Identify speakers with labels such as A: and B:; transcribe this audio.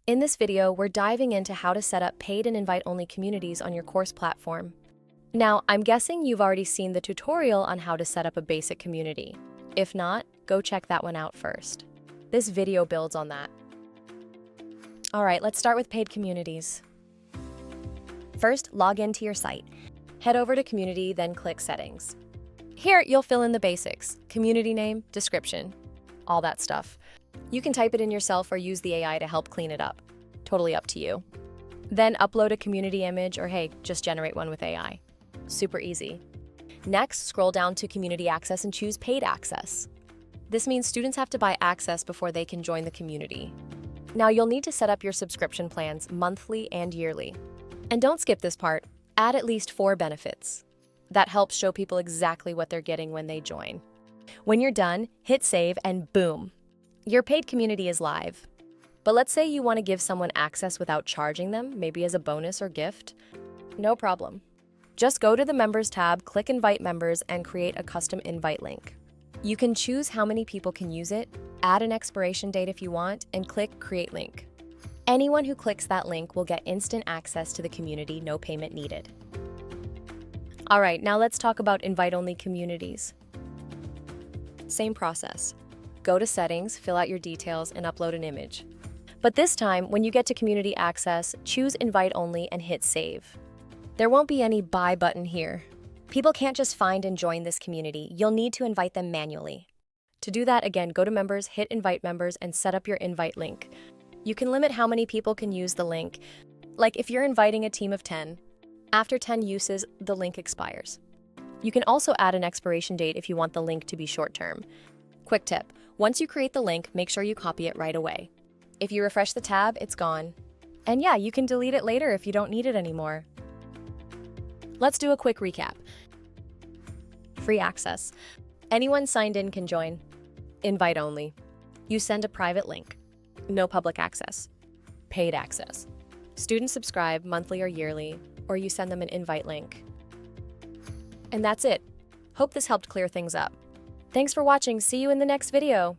A: In this video, we're diving into how to set up paid and invite-only communities on your course platform. Now, I'm guessing you've already seen the tutorial on how to set up a basic community. If not, go check that one out first. This video builds on that. All right, let's start with paid communities. First, log into your site. Head over to Community, then click Settings. Here, you'll fill in the basics: community name, description, all that stuff. You can type it in yourself or use the AI to help clean it up. Totally up to you. Then upload a community image, or hey, just generate one with AI. Super easy. Next, scroll down to Community Access and choose Paid Access. This means students have to buy access before they can join the community. Now, you'll need to set up your subscription plans monthly and yearly. And don't skip this part. Add at least 4 benefits. That helps show people exactly what they're getting when they join. When you're done, hit save and boom, your paid community is live. But let's say you want to give someone access without charging them, maybe as a bonus or gift. No problem. Just go to the Members tab, click Invite Members, and create a custom invite link. You can choose how many people can use it, add an expiration date if you want, and click Create Link. Anyone who clicks that link will get instant access to the community, no payment needed. All right, now let's talk about invite-only communities. Same process. Go to Settings, fill out your details, and upload an image. But this time, when you get to Community Access, choose Invite Only and hit Save. There won't be any Buy button here. People can't just find and join this community. You'll need to invite them manually. To do that, again, go to Members, hit Invite Members, and set up your invite link. You can limit how many people can use the link. Like if you're inviting a team of 10, after 10 uses, the link expires. You can also add an expiration date if you want the link to be short-term. Quick tip, once you create the link, make sure you copy it right away. If you refresh the tab, it's gone. And yeah, you can delete it later if you don't need it anymore. Let's do a quick recap. Free access. Anyone signed in can join. Invite only. You send a private link. No public access. Paid access. Students subscribe monthly or yearly, or you send them an invite link. And that's it. Hope this helped clear things up. Thanks for watching. See you in the next video.